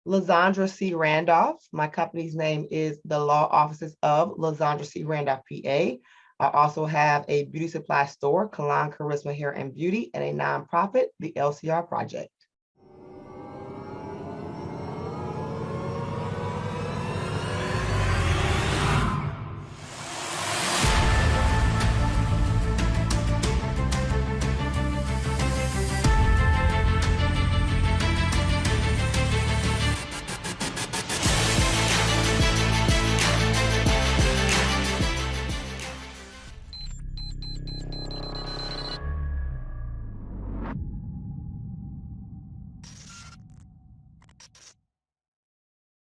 La-Zondra C. Randolph. My company's name is the Law Offices of La-Zondra C. Randolph, PA. I also have a beauty supply store, Kalan Charisma Hair and Beauty, and a nonprofit, the LCR Project.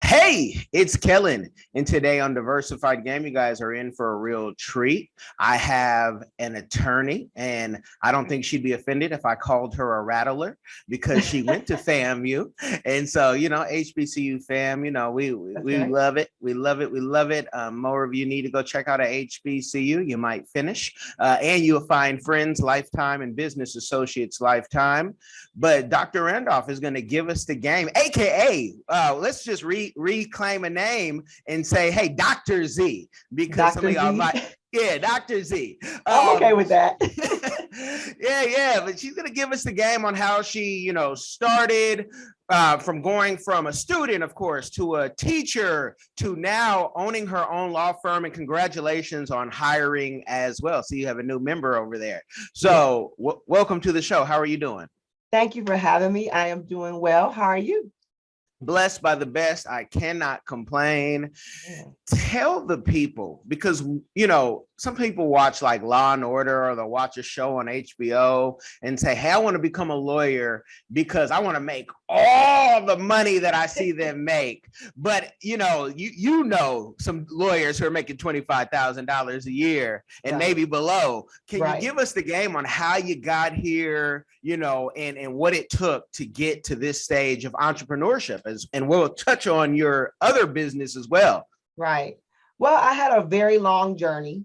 Hey, it's Kellen, and today on Diversified Game, you guys are in for a real treat. I have an attorney, and I don't think she'd be offended if I called her a rattler because she went to FAMU, and so HBCU fam, we right. love it, we love it, we love it. More of you need to go check out a HBCU. You might finish, and you'll find friends lifetime and business associates lifetime. But Dr. Randolph is going to give us the game, aka let's just reclaim a name and say, hey, Dr. Z, because some of y'all might, yeah, Dr. Z. I'm okay with that. yeah, but she's gonna give us the game on how she, started from going from a student, of course, to a teacher to now owning her own law firm. And congratulations on hiring as well. So you have a new member over there. So welcome to the show. How are you doing? Thank you for having me. I am doing well. How are you? Blessed by the best. I cannot complain. Tell the people, because some people watch like Law and Order, or they'll watch a show on HBO and say, hey, I want to become a lawyer because I want to make all the money that I see them make. But you know some lawyers who are making $25,000 a year and maybe below. Can you give us the game on how you got here, and what it took to get to this stage of entrepreneurship? And we'll touch on your other business as well. Right. Well, I had a very long journey.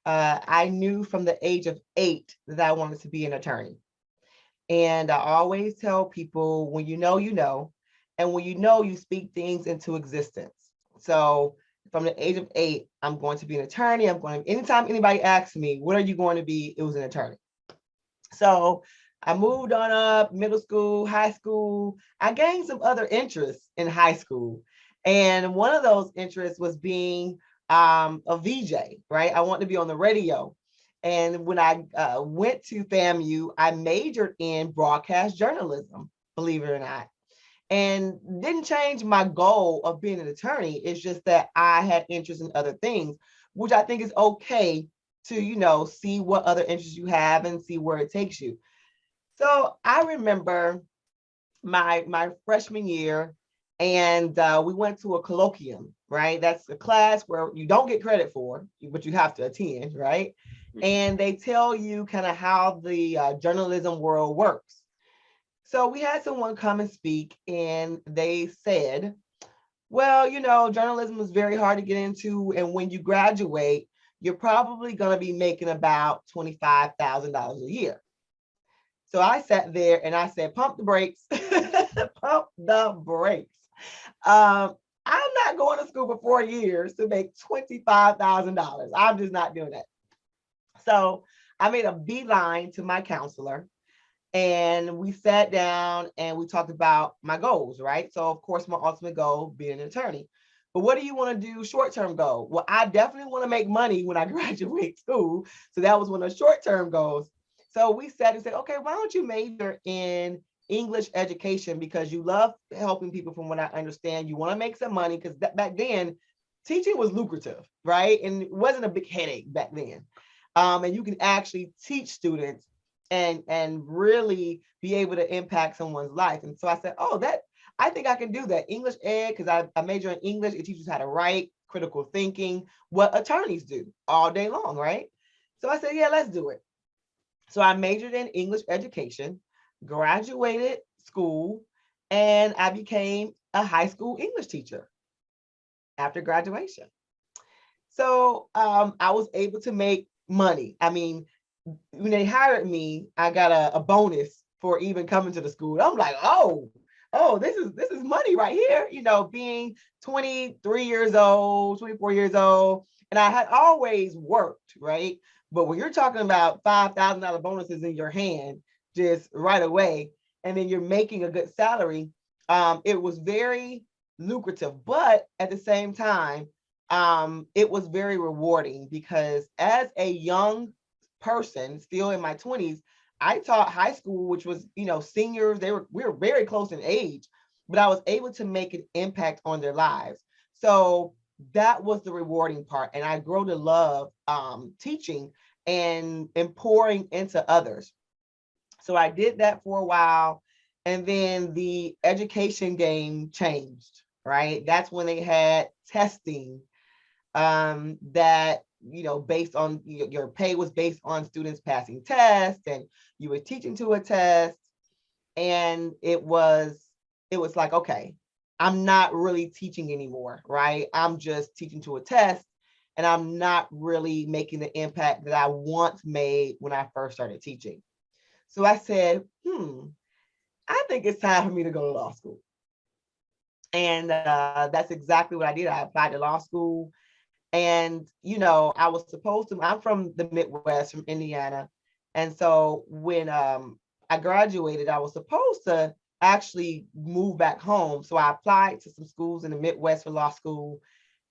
I knew from the age of 8 that I wanted to be an attorney. And I always tell people, when you know, and when you speak things into existence. So from the age of 8, I'm going to be an attorney. Anytime anybody asks me, what are you going to be? It was an attorney. So I moved on up, middle school, high school. I gained some other interests in high school. And one of those interests was being a VJ, right? I wanted to be on the radio. And when I went to FAMU, I majored in broadcast journalism, believe it or not, and didn't change my goal of being an attorney. It's just that I had interest in other things, which I think is okay to, see what other interests you have and see where it takes you. So I remember my freshman year, and we went to a colloquium, right? That's a class where you don't get credit for, but you have to attend, right? And they tell you kind of how the journalism world works. So we had someone come and speak, and they said, well, journalism is very hard to get into. And when you graduate, you're probably going to be making about $25,000 a year. So I sat there and I said, pump the brakes, pump the brakes. I'm not going to school for 4 years to make $25,000. I'm just not doing that. So I made a beeline to my counselor, and we sat down and we talked about my goals, right? So of course, my ultimate goal, being an attorney. But what do you want to do short-term goal? Well, I definitely want to make money when I graduate school. So that was one of the short-term goals. So we sat and said, okay, why don't you major in English education, because you love helping people, from what I understand. You want to make some money, because back then, teaching was lucrative, right? And it wasn't a big headache back then. And you can actually teach students and really be able to impact someone's life. And so I said, I think I can do that. English ed, because I major in English. It teaches how to write, critical thinking, what attorneys do all day long, right? So I said, yeah, let's do it. So I majored in English education, graduated school, and I became a high school English teacher after graduation. So I was able to make money. I mean, when they hired me, I got a bonus for even coming to the school. I'm like, oh, oh, this is money right here, being 23 years old, 24 years old. And I had always worked, right? But when you're talking about $5,000 bonuses in your hand just right away, and then you're making a good salary, it was very lucrative. But at the same time, it was very rewarding because as a young person, still in my 20s, I taught high school, which was, seniors. We were very close in age, but I was able to make an impact on their lives. So that was the rewarding part. And I grow to love teaching and pouring into others. So I did that for a while. And then the education game changed, right? That's when they had testing that based on your pay was based on students passing tests, and you were teaching to a test, and it was like, okay, I'm not really teaching anymore, right? I'm just teaching to a test, and I'm not really making the impact that I once made when I first started teaching. So I said, I think it's time for me to go to law school. And that's exactly what I did. I applied to law school. And, I was supposed to, I'm from the Midwest, from Indiana. And so when I graduated, I was supposed to actually move back home. So I applied to some schools in the Midwest for law school.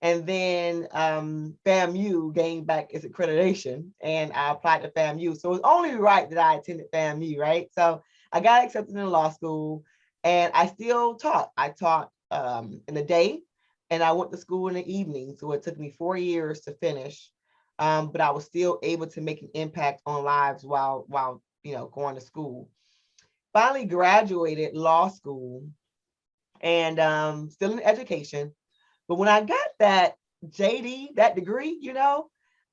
And then FAMU gained back its accreditation, and I applied to FAMU. So it was only right that I attended FAMU, right? So I got accepted in law school, and I still taught. I taught in the day, and I went to school in the evening. So it took me 4 years to finish, but I was still able to make an impact on lives while going to school. Finally graduated law school, and still in education. But when I got that JD, that degree,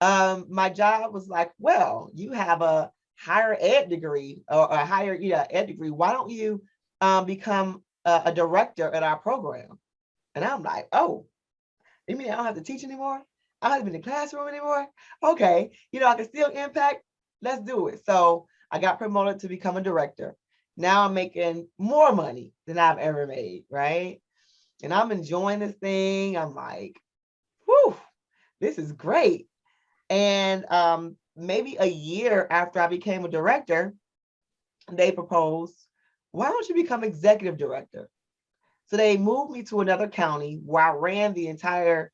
my job was like, well, you have a higher ed degree, or a higher ed degree. Why don't you become a director at our program? And I'm like, oh, you mean I don't have to teach anymore? I don't have to be in the classroom anymore? Okay, I can still impact. Let's do it. So I got promoted to become a director. Now I'm making more money than I've ever made, right? And I'm enjoying this thing. I'm like, whew, this is great. And maybe a year after I became a director, they proposed, why don't you become executive director? So they moved me to another county where I ran the entire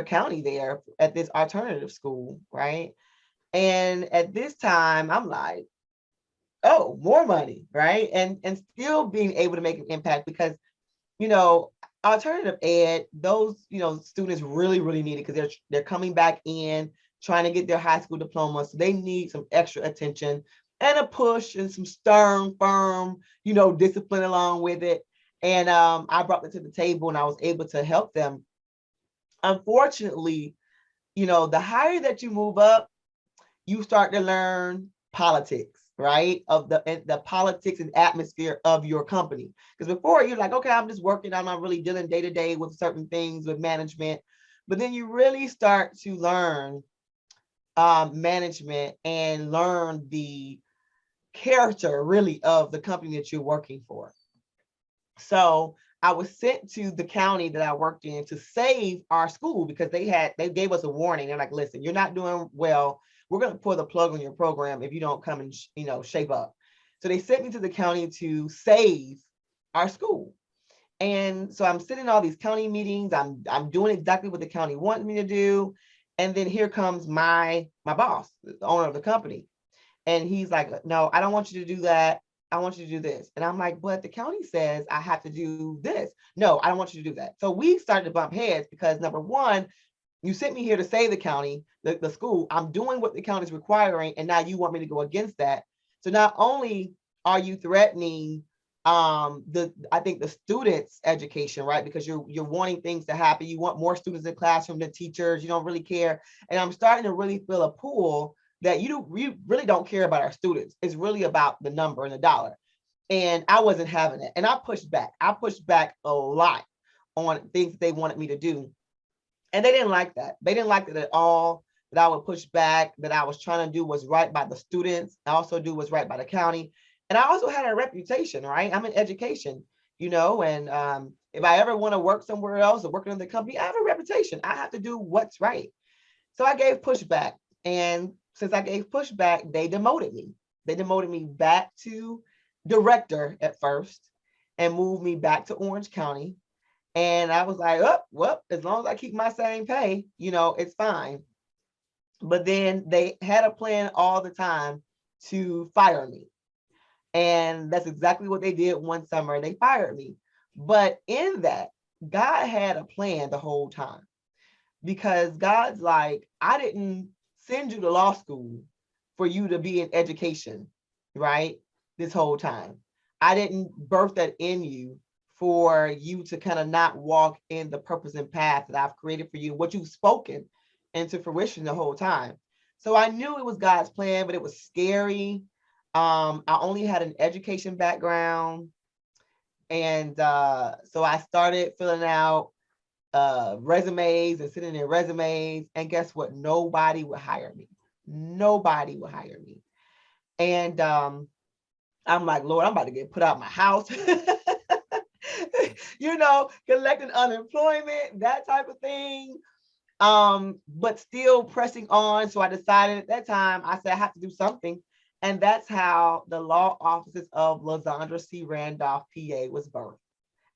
county there at this alternative school, right? And at this time, I'm like, oh, more money, right? And still being able to make an impact because you know, alternative ed, those, students really, really need it because they're coming back in trying to get their high school diploma. So they need some extra attention and a push and some stern, firm, discipline along with it. And I brought that to the table and I was able to help them. Unfortunately, the higher that you move up, you start to learn politics, right? Of the politics and atmosphere of your company. Because before you're like, okay, I'm just working, I'm not really dealing day to day with certain things with management. But then you really start to learn management and learn the character really of the company that you're working for. So I was sent to the county that I worked in to save our school because they gave us a warning. They're like, listen, you're not doing well. We're going to pull the plug on your program if you don't come and shape up. So they sent me to the county to save our school. And so I'm sitting in all these county meetings. I'm doing exactly what the county wants me to do. And then here comes my boss, the owner of the company. And he's like, no, I don't want you to do that. I want you to do this. And I'm like, but the county says I have to do this. No, I don't want you to do that. So we started to bump heads because number one, you sent me here to save the county, the school. I'm doing what the county is requiring. And now you want me to go against that. So not only are you threatening I think the students' education, right? Because you're wanting things to happen. You want more students in the classroom than teachers. You don't really care. And I'm starting to really feel a pull that we really don't care about our students. It's really about the number and the dollar. And I wasn't having it. And I pushed back. I pushed back a lot on things that they wanted me to do. And they didn't like that. They didn't like it at all, that I would push back, that I was trying to do what's right by the students. I also do what's right by the county. And I also had a reputation, right? I'm in education, and if I ever want to work somewhere else or work in another company, I have a reputation. I have to do what's right. So I gave pushback. And since I gave pushback, they demoted me. They demoted me back to director at first and moved me back to Orange County. And I was like, oh, well, as long as I keep my same pay, it's fine. But then they had a plan all the time to fire me. And that's exactly what they did one summer. They fired me. But in that, God had a plan the whole time, because God's like, I didn't send you to law school for you to be in education, right? This whole time. I didn't birth that in you for you to kind of not walk in the purpose and path that I've created for you, what you've spoken into fruition the whole time. So I knew it was God's plan, but it was scary. I only had an education background. And so I started filling out resumes and sending in resumes. And guess what? Nobody would hire me. Nobody would hire me. And I'm like, Lord, I'm about to get put out my house. Collecting unemployment, that type of thing. But still pressing on. So I decided at that time, I said, I have to do something. And that's how the law offices of La-Zondra C. Randolph, PA was birthed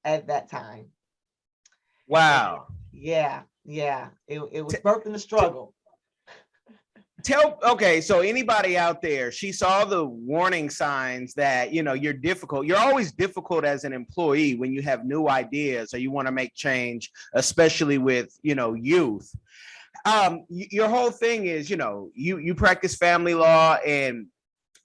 at that time. Wow. And yeah. It was birthed in the struggle. Okay, so anybody out there, she saw the warning signs that, you're difficult. You're always difficult as an employee when you have new ideas or you want to make change, especially with, youth. Your whole thing is, you practice family law, and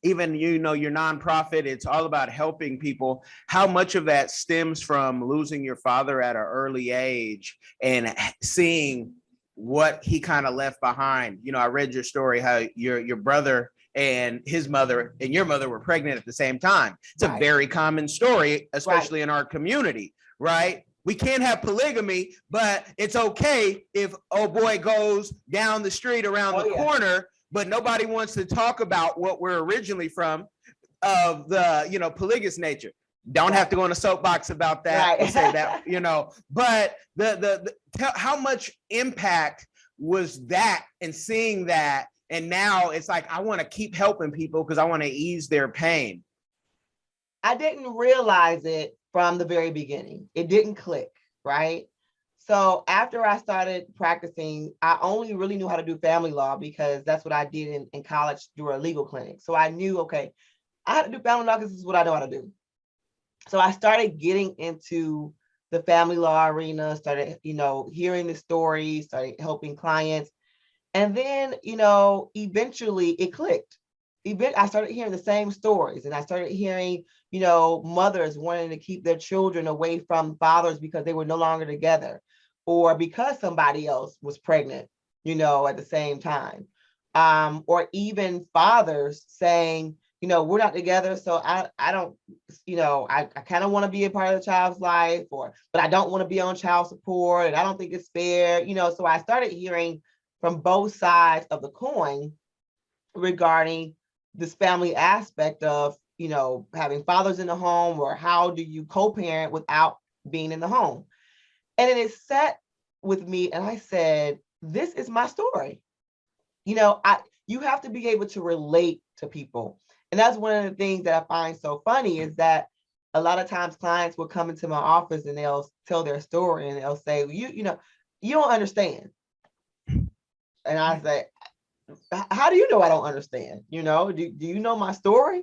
even, your nonprofit, it's all about helping people. How much of that stems from losing your father at an early age and seeing what he kind of left behind? I read your story, how your brother and his mother and your mother were pregnant at the same time. It's right. A very common story, especially right. In our community, right? We can't have polygamy, but it's okay if old boy goes down the street around the corner, but nobody wants to talk about what we're originally from, of the, polygous nature. Don't have to go on a soapbox about that. Right. We'll say that, but how much impact was that, and seeing that, and now it's like, I want to keep helping people because I want to ease their pain. I didn't realize it from the very beginning. It didn't click, right? So after I started practicing, I only really knew how to do family law because that's what I did in college through a legal clinic. So I knew, okay, I had to do family law because this is what I know how to do. So I started getting into the family law arena, started, hearing the stories, started helping clients. And then, eventually it clicked. I started hearing the same stories, and I started hearing, mothers wanting to keep their children away from fathers because they were no longer together, or because somebody else was pregnant, at the same time. Or even fathers saying, we're not together, so I don't, I kind of want to be a part of the child's life, but I don't want to be on child support, and I don't think it's fair, so I started hearing from both sides of the coin regarding this family aspect of, having fathers in the home, or how do you co-parent without being in the home. And then it sat with me, and I said, this is my story. You have to be able to relate to people. And that's one of the things that I find so funny, is that a lot of times clients will come into my office and they'll tell their story, and they'll say, you don't understand. And I say, how do you know I don't understand? Do you know my story?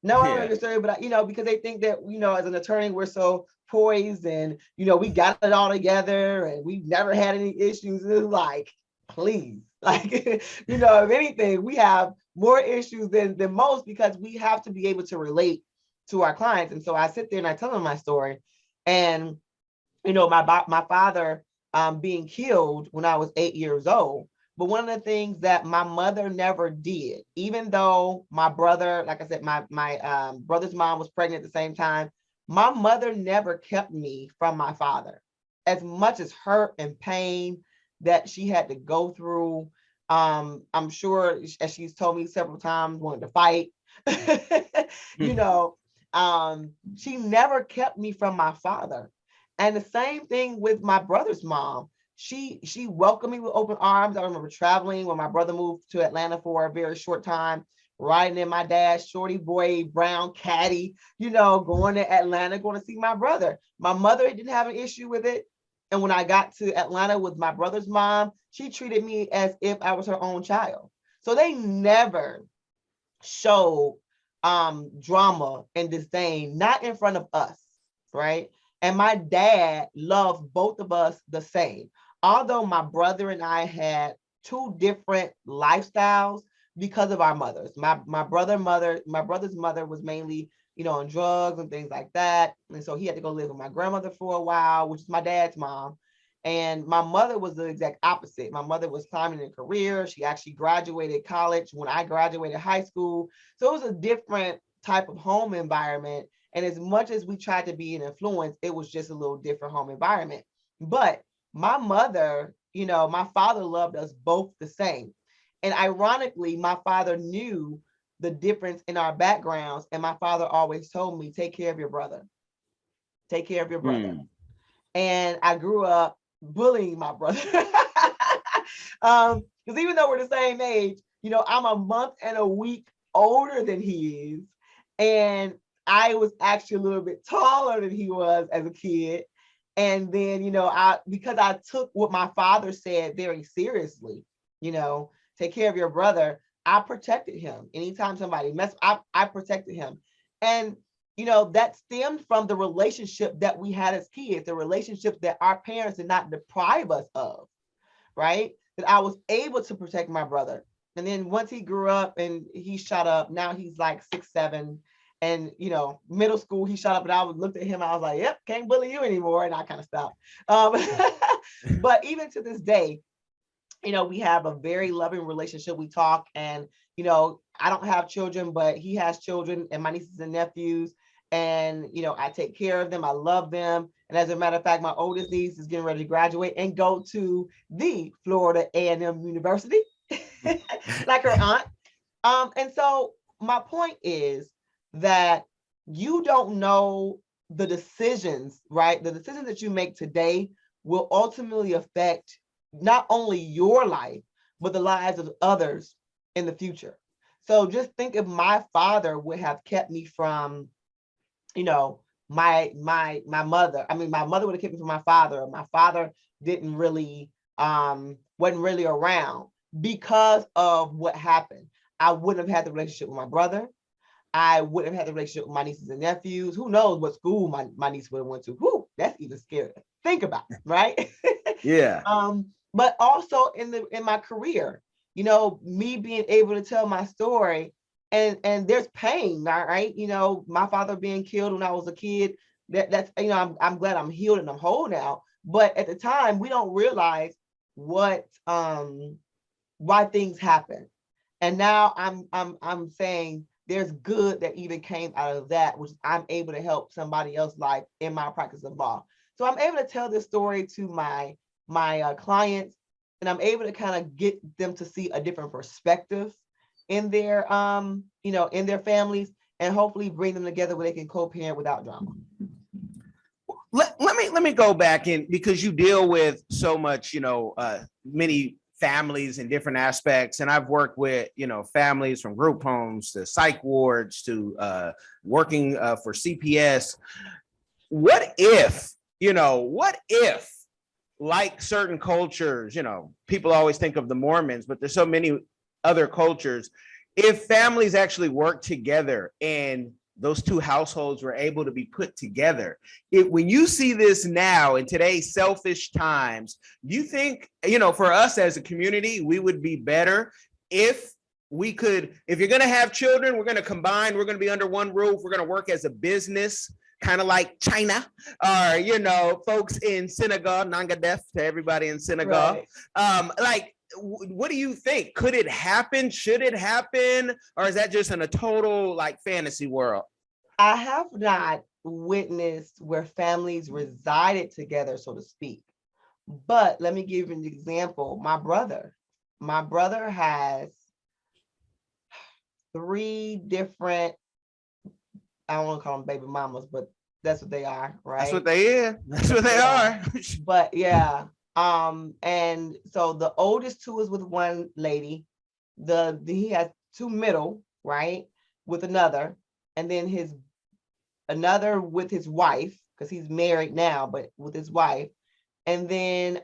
No, I don't understand, but because they think that, as an attorney, we're so poised and, we got it all together and we've never had any issues. And it's like, please, if anything, we have more issues than most, because we have to be able to relate to our clients. And so I sit there and I tell them my story. And, my father being killed when I was 8 years old. But one of the things that my mother never did, even though my brother, like I said, my brother's mom was pregnant at the same time, my mother never kept me from my father. As much as hurt and pain that she had to go through, I'm sure, as she's told me several times, wanted to fight, You know, she never kept me from my father. And the same thing with my brother's mom. She welcomed me with open arms. I remember traveling when my brother moved to Atlanta for a very short time, riding in my dad's shorty boy brown caddy, you know, going to Atlanta, going to see my brother. My mother didn't have an issue with it. And when I got to Atlanta with my brother's mom, she treated me as if I was her own child. So they never showed drama and disdain, not in front of us, right? And my dad loved both of us the same. Although my brother and I had two different lifestyles because of our mothers. My brother's mother was mainly, you know, on drugs and things like that. And so he had to go live with my grandmother for a while, which is my dad's mom. And my mother was the exact opposite. My mother was climbing a career. She actually graduated college when I graduated high school. So it was a different type of home environment. And as much as we tried to be an influence, it was just a little different home environment. But my mother, you know, my father loved us both the same. And ironically, my father knew the difference in our backgrounds. And my father always told me, take care of your brother. Take care of your brother. And I grew up bullying my brother. Because even though we're the same age, you know, I'm a month and a week older than he is. And I was actually a little bit taller than he was as a kid. And then, you know, because I took what my father said very seriously, you know, take care of your brother, I protected him. Anytime somebody messed, I protected him. And you know, that stemmed from the relationship that we had as kids, the relationships that our parents did not deprive us of, right? That I was able to protect my brother. And then once he grew up and he shot up, now he's like 6'7". And, you know, middle school, he shot up and I looked at him, I was like, yep, can't bully you anymore. And I kind of stopped. But even to this day, you know, we have a very loving relationship. We talk and, you know, I don't have children, but he has children and my nieces and nephews. And, you know, I take care of them. I love them. And as a matter of fact, my oldest niece is getting ready to graduate and go to the Florida A&M University, like her aunt. And so my point is that you don't know the decisions, right? The decisions that you make today will ultimately affect not only your life, but the lives of others in the future. So just think if my father would have kept me from, you know, my mother. I mean, my mother would have kept me from my father. My father didn't really wasn't really around because of what happened. I wouldn't have had the relationship with my brother. I wouldn't have had the relationship with my nieces and nephews. Who knows what school my niece would have went to? Whew, that's even scary to think about, right? Yeah. But also in my career, you know, me being able to tell my story and there's pain, right? You know, my father being killed when I was a kid. That's you know, I'm glad I'm healed and I'm whole now. But at the time, we don't realize what why things happen. And now I'm saying there's good that even came out of that, which I'm able to help somebody else's life in my practice of law. So I'm able to tell this story to my clients, and I'm able to kind of get them to see a different perspective in their you know, in their families, and hopefully bring them together where they can co-parent without drama. Let me go back in, because you deal with so much, you know, many families in different aspects, and I've worked with, you know, families from group homes to psych wards to working for CPS. What if, you know, what if, like certain cultures, you know, people always think of the Mormons, but there's so many other cultures, if families actually work together and those two households were able to be put together. When you see this now in today's selfish times, do you think, you know, for us as a community, we would be better if we could, if you're going to have children, we're going to combine, we're going to be under one roof, we're going to work as a business, kind of like China, or, you know, folks in Senegal, Nangadef to everybody in Senegal. Right. Like, what do you think? Could it happen? Should it happen? Or is that just in a total like fantasy world? I have not witnessed where families resided together, so to speak. But let me give you an example. My brother has three different, I don't want to call them baby mamas, but that's what they are, right? That's what they is. That's what they are. But yeah. And so the oldest two is with one lady. He has two middle, right? With another, and then another with his wife, because he's married now, but with his wife. And then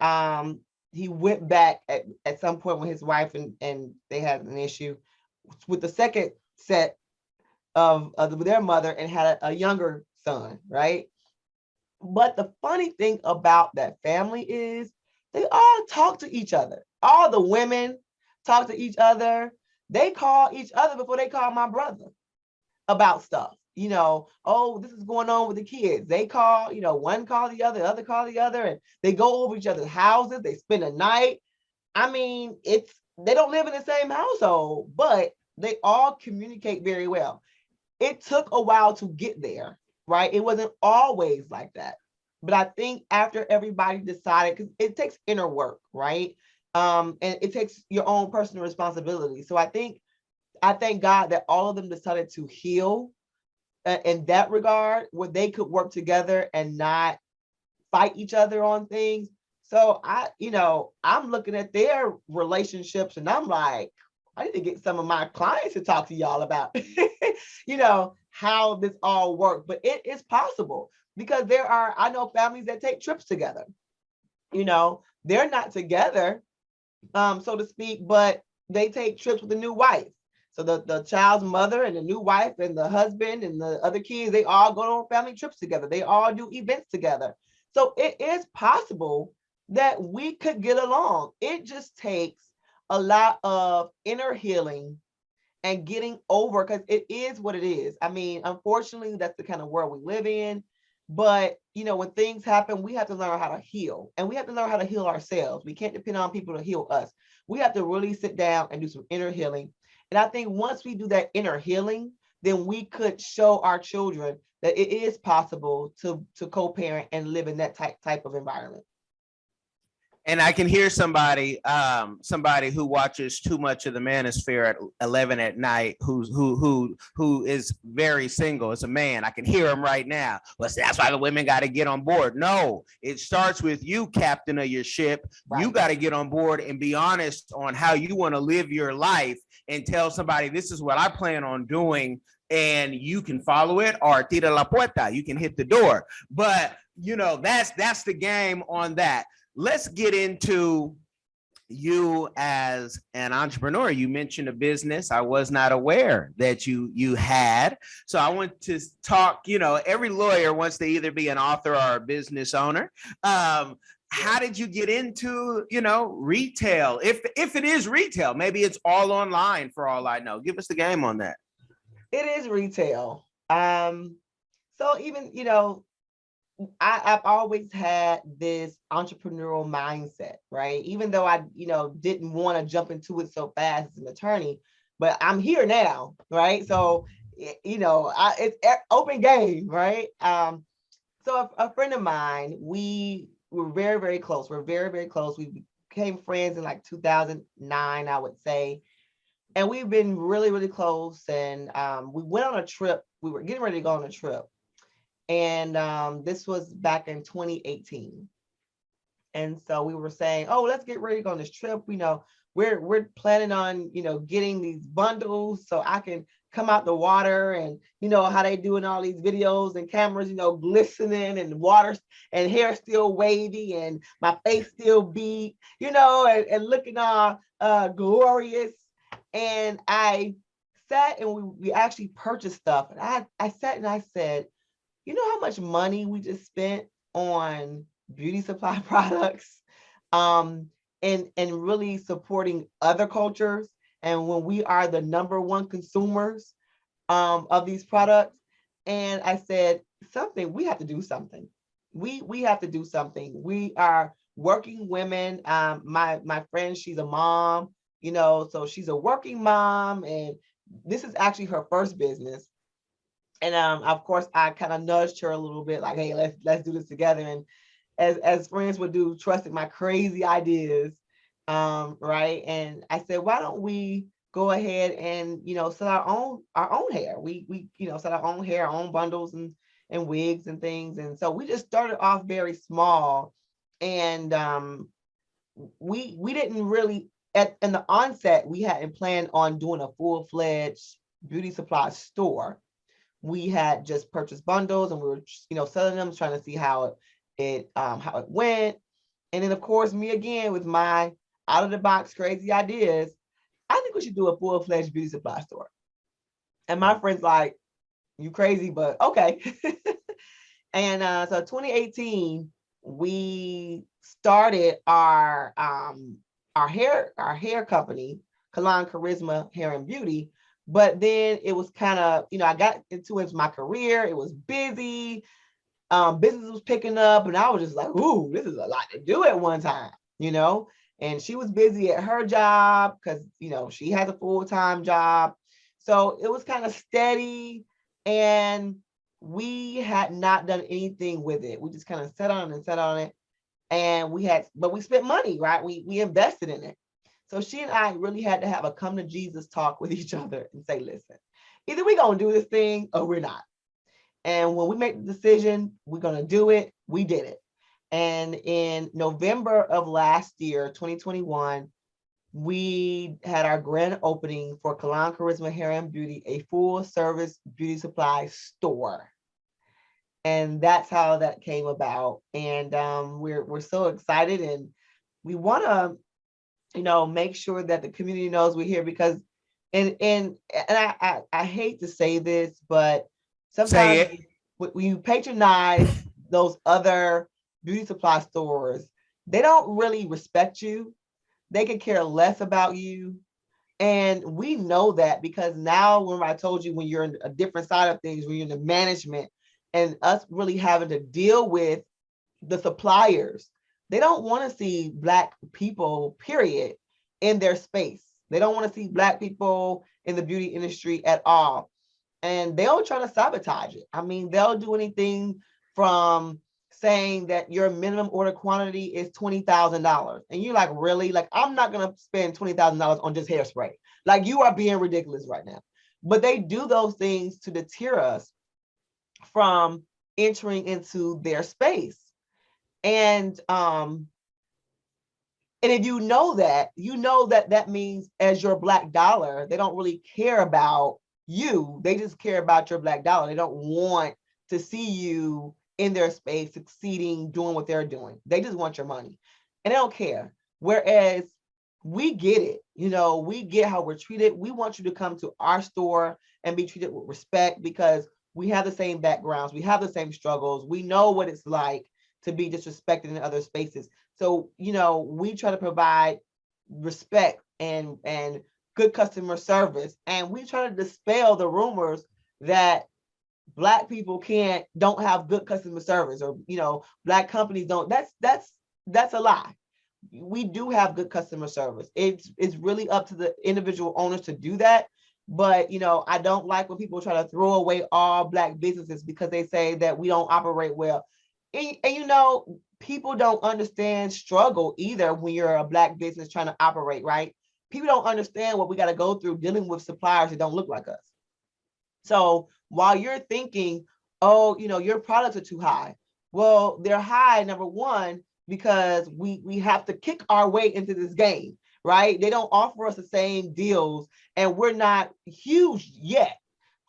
he went back at some point with his wife, and they had an issue with the second set of their mother, and had a younger son, right? But the funny thing about that family is they all talk to each other. All the women talk to each other. They call each other before they call my brother about stuff. Oh, this is going on with the kids. They call, one call the other call the other, and they go over each other's houses. They spend a night. I mean, they don't live in the same household, but they all communicate very well. It took a while to get there, right? It wasn't always like that. But I think after everybody decided, because it takes inner work, right? And it takes your own personal responsibility. So I thank God that all of them decided to heal in that regard, where they could work together and not fight each other on things. So I'm looking at their relationships, and I'm like, I need to get some of my clients to talk to y'all about, how this all works. But it is possible, because I know families that take trips together. They're not together, so to speak, but they take trips with the new wife. So the child's mother and the new wife and the husband and the other kids, they all go on family trips together. They all do events together. So it is possible that we could get along. It just takes a lot of inner healing and getting over, because it is what it is. I mean, unfortunately, that's the kind of world we live in. But when things happen, we have to learn how to heal, and we have to learn how to heal ourselves. We can't depend on people to heal us. We have to really sit down and do some inner healing. And I think once we do that inner healing, then we could show our children that it is possible to co-parent and live in that type of environment. And I can hear somebody who watches too much of the Manosphere at 11 at night, who is very single. It's a man. I can hear him right now. Well, that's why the women got to get on board. No, it starts with you, captain of your ship. Right. You got to get on board and be honest on how you want to live your life, and tell somebody, this is what I plan on doing, and you can follow it, or tira la puerta, you can hit the door. But that's the game on that. Let's get into you as an entrepreneur. You mentioned a business I was not aware that you had. So I want to talk, every lawyer wants to either be an author or a business owner. How did you get into, retail? If it is retail, maybe it's all online for all I know. Give us the game on that. It is retail. So even, I've always had this entrepreneurial mindset, right? Even though I, didn't want to jump into it so fast as an attorney, but I'm here now, right? So, it's open game, right? So a friend of mine, we were very, very close. We're very, very close. We became friends in like 2009, I would say. And we've been really, really close. And we went on a trip. We were getting ready to go on a trip. And this was back in 2018. And so we were saying, oh, let's get ready to go on this trip. We're planning on, getting these bundles so I can come out the water, and how they doing all these videos and cameras, glistening, and water and hair still wavy and my face still beat, and looking all glorious. And I sat and we actually purchased stuff. And I sat and I said, you know how much money we just spent on beauty supply products, and really supporting other cultures. And when we are the number one consumers of these products. And I said, we have to do something. We have to do something. We are working women. My friend, she's a mom, so she's a working mom, and this is actually her first business. And of course, I kind of nudged her a little bit, like, hey, let's do this together. And as friends would do, trusted my crazy ideas, right? And I said, why don't we go ahead and, sell our own hair. We sell our own hair, our own bundles and wigs and things. And so we just started off very small. And we didn't really, in the onset, we hadn't planned on doing a full-fledged beauty supply store. We had just purchased bundles, and we were, selling them, trying to see how it went. And then, of course, me again with my out of the box crazy ideas. I think we should do a full-fledged beauty supply store. And my friend's like, you crazy, but okay. And so 2018, we started our hair company, Kalan Charisma Hair and Beauty. But then it was kind of, I got into my career. It was busy. Business was picking up, and I was just like, ooh, this is a lot to do at one time. And she was busy at her job because, she has a full-time job. So it was kind of steady, and we had not done anything with it. We just kind of sat on it and sat on it. And but we spent money, right? We invested in it. So she and I really had to have a come to Jesus talk with each other and say, listen, either we're going to do this thing or we're not. And when we make the decision, we're going to do it. We did it. And in November of last year, 2021, we had our grand opening for Kalan Charisma Hair and Beauty, a full service beauty supply store. And that's how that came about. And we're so excited, and we want to, make sure that the community knows we're here, because and I hate to say this, but Say sometimes it. when you patronize those other beauty supply stores, they don't really respect you. They could care less about you. And we know that, because now, when I told you, when you're in a different side of things, when you're in the management, and us really having to deal with the suppliers, they don't want to see Black people, period, in their space. They don't want to see Black people in the beauty industry at all. And they'll try to sabotage it. I mean, they'll do anything from saying that your minimum order quantity is $20,000. And you're like, really? Like, I'm not going to spend $20,000 on just hairspray. Like, you are being ridiculous right now. But they do those things to deter us from entering into their space. And if that means, as your Black dollar, they don't really care about you. They just care about your Black dollar. They don't want to see you in their space succeeding, doing what they're doing. They just want your money, and they don't care. Whereas we get it. We get how we're treated. We want you to come to our store and be treated with respect, because we have the same backgrounds. We have the same struggles. We know what it's like to be disrespected in other spaces. So, we try to provide respect and good customer service. And we try to dispel the rumors that Black people don't have good customer service, or, Black companies don't. That's a lie. We do have good customer service. It's really up to the individual owners to do that. But, I don't like when people try to throw away all Black businesses because they say that we don't operate well. And people don't understand struggle either when you're a Black business trying to operate, right? People don't understand what we got to go through dealing with suppliers that don't look like us. So while you're thinking, oh, your products are too high. Well, they're high, number one, because we have to kick our way into this game, right? They don't offer us the same deals, and we're not huge yet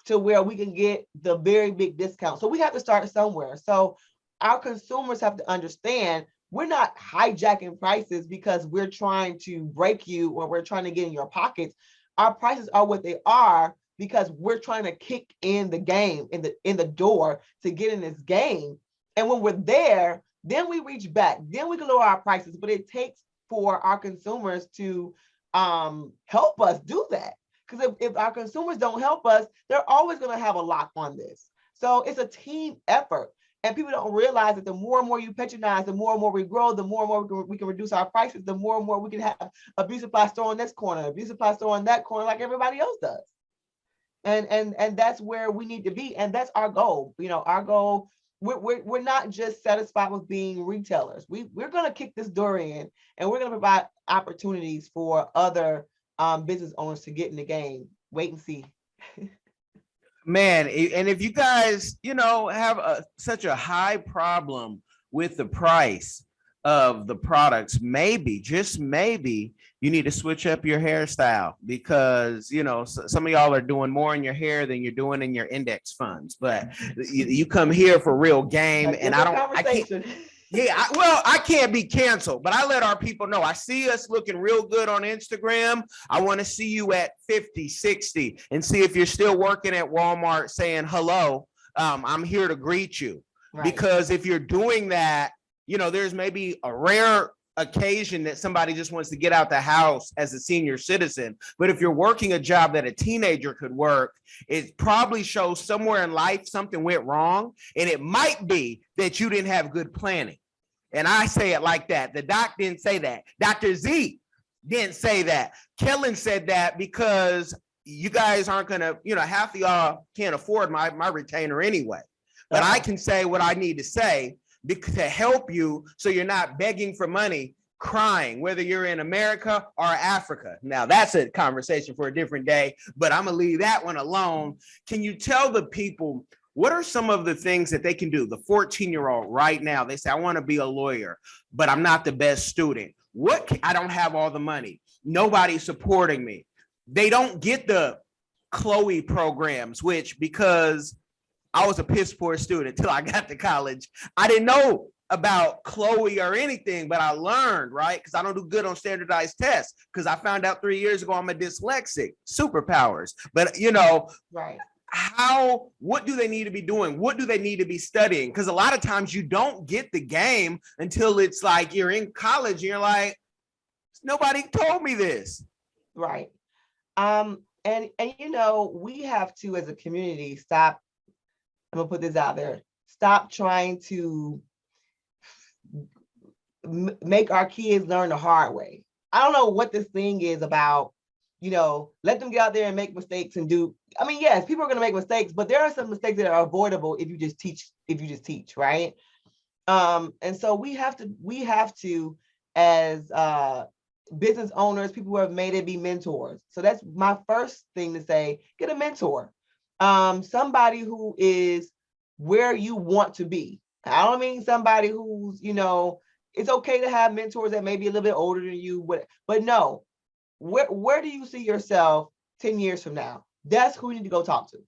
to where we can get the very big discount. So we have to start somewhere. So our consumers have to understand, we're not hijacking prices because we're trying to break you or we're trying to get in your pockets. Our prices are what they are because we're trying to kick in the game, in the door to get in this game. And when we're there, then we reach back, then we can lower our prices. But it takes for our consumers to help us do that. Because if our consumers don't help us, they're always going to have a lock on this. So it's a team effort. And people don't realize that the more and more you patronize, the more and more we grow, the more and more we can reduce our prices, the more and more we can have a beauty supply store in this corner, a beauty supply store in that corner, like everybody else does. And that's where we need to be. And that's our goal. Our goal, we're not just satisfied with being retailers. We're going to kick this door in, and we're going to provide opportunities for other business owners to get in the game. Wait and see. Man, and if you guys, have such a high problem with the price of the products, maybe, just maybe, you need to switch up your hairstyle because, some of y'all are doing more in your hair than you're doing in your index funds. But you come here for real game, and I can't. Yeah, I can't be canceled, but I let our people know. I see us looking real good on Instagram. I want to see you at 50, 60 and see if you're still working at Walmart saying hello. I'm here to greet you. Right. Because if you're doing that, there's maybe a rare occasion that somebody just wants to get out the house as a senior citizen. But if you're working a job that a teenager could work, it probably shows somewhere in life something went wrong. And it might be that you didn't have good planning. And I say it like that. The doc didn't say that. Dr. Z didn't say that. Kellen said that because you guys aren't going to, half of y'all can't afford my retainer anyway. But I can say what I need to say to help you so you're not begging for money, crying, whether you're in America or Africa. Now, that's a conversation for a different day, but I'm going to leave that one alone. Can you tell the people, what are some of the things that they can do? The 14-year-old right now, they say, I want to be a lawyer, but I'm not the best student. I don't have all the money. Nobody's supporting me. They don't get the Chloe programs, which because I was a piss poor student till I got to college, I didn't know about Chloe or anything, but I learned, right? Because I don't do good on standardized tests because I found out 3 years ago I'm a dyslexic. Superpowers. But, right. What do they need to be doing? What do they need to be studying? Because a lot of times you don't get the game until it's like you're in college and you're like, nobody told me this. Right. And we have to, as a community, stop. I'm gonna put this out there. Stop trying to make our kids learn the hard way. I don't know what this thing is about. Let them get out there and make mistakes and do. I mean, yes, people are going to make mistakes, but there are some mistakes that are avoidable if you just teach, right? And so we have to, as business owners, people who have made it, be mentors. So that's my first thing to say: get a mentor, somebody who is where you want to be. I don't mean somebody who's, it's okay to have mentors that may be a little bit older than you, but no. Where do you see yourself 10 years from now? That's who you need to go talk to.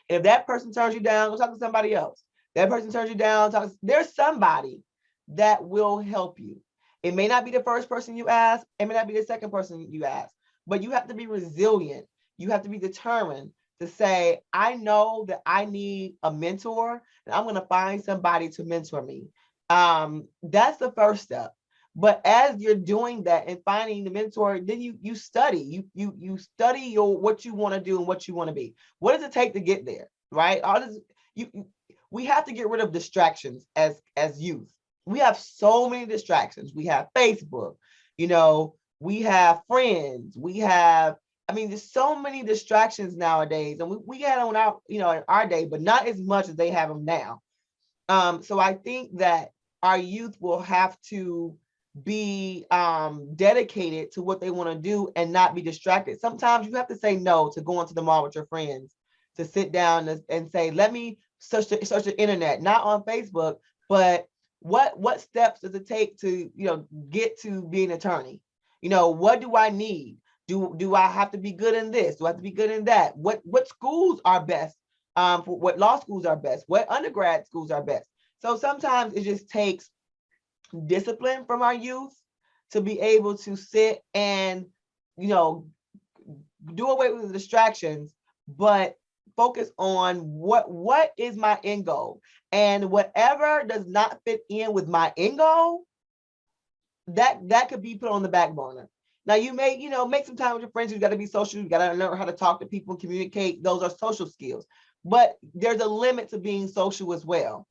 If that person turns you down, go talk to somebody else. That person turns you down, there's somebody that will help you. It may not be the first person you ask, it may not be the second person you ask, but you have to be resilient. You have to be determined to say, I know that I need a mentor and I'm going to find somebody to mentor me. That's the first step. But as you're doing that and finding the mentor, then you study. You study what you want to do and what you want to be. What does it take to get there, right? We have to get rid of distractions as youth. We have so many distractions. We have Facebook, we have friends, there's so many distractions nowadays, and we had them out, in our day, but not as much as they have them now. So I think that our youth will have to be dedicated to what they want to do and not be distracted. Sometimes you have to say no to going to the mall with your friends, to sit down and say, let me search the internet, not on Facebook, but what steps does it take to get to be an attorney? What do I need? Do I have to be good in this? Do I have to be good in that? What schools are best? What law schools are best? What undergrad schools are best? So sometimes it just takes discipline from our youth to be able to sit and do away with the distractions, but focus on what is my end goal, and whatever does not fit in with my end goal, that could be put on the back burner. Now you may make some time with your friends. You've got to be social. You've got to learn how to talk to people and communicate. Those are social skills, but there's a limit to being social as well.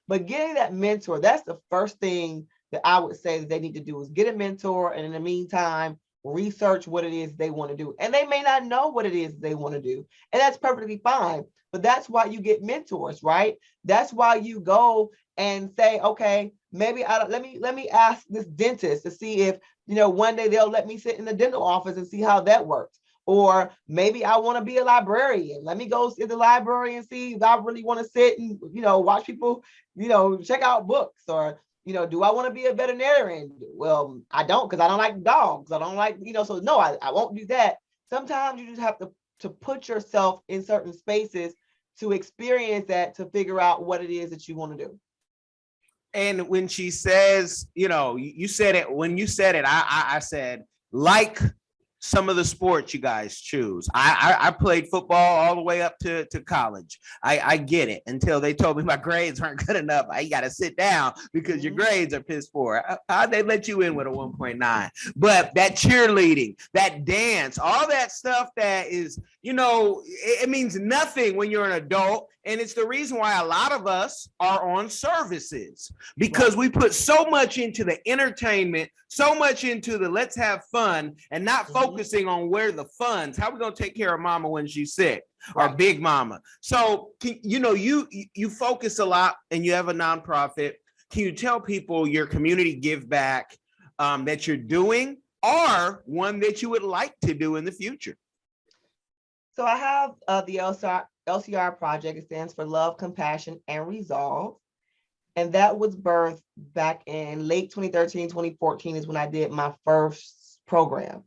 But getting that mentor, that's the first thing that I would say that they need to do, is get a mentor. And in the meantime, research what it is they want to do. And they may not know what it is they want to do. And that's perfectly fine. But that's why you get mentors, right? That's why you go and say, okay, maybe let me ask this dentist to see if, one day they'll let me sit in the dental office and see how that works. Or maybe I want to be a librarian. Let me go to the library and see if I really want to sit and, watch people, check out books. Or, do I want to be a veterinarian? Well, I don't, because I don't like dogs. I don't like, so no, I won't do that. Sometimes you just have to put yourself in certain spaces to experience that, to figure out what it is that you want to do. And when she says, you said it, when you said it, I said, like some of the sports you guys choose. I played football all the way up to college. I get it, until they told me my grades weren't good enough. I got to sit down because your grades are piss poor. How'd they let you in with a 1.9? But that cheerleading, that dance, all that stuff that is, it means nothing when you're an adult. And it's the reason why a lot of us are on services, because we put so much into the entertainment, so much into the let's have fun, and not focusing on where the funds, how we going to take care of mama when she's sick, or big mama. So, you focus a lot, and you have a nonprofit. Can you tell people your community give back that you're doing, or one that you would like to do in the future? So I have the LCR project. It stands for Love, Compassion, and Resolve. And that was birthed back in late 2013, 2014 is when I did my first program.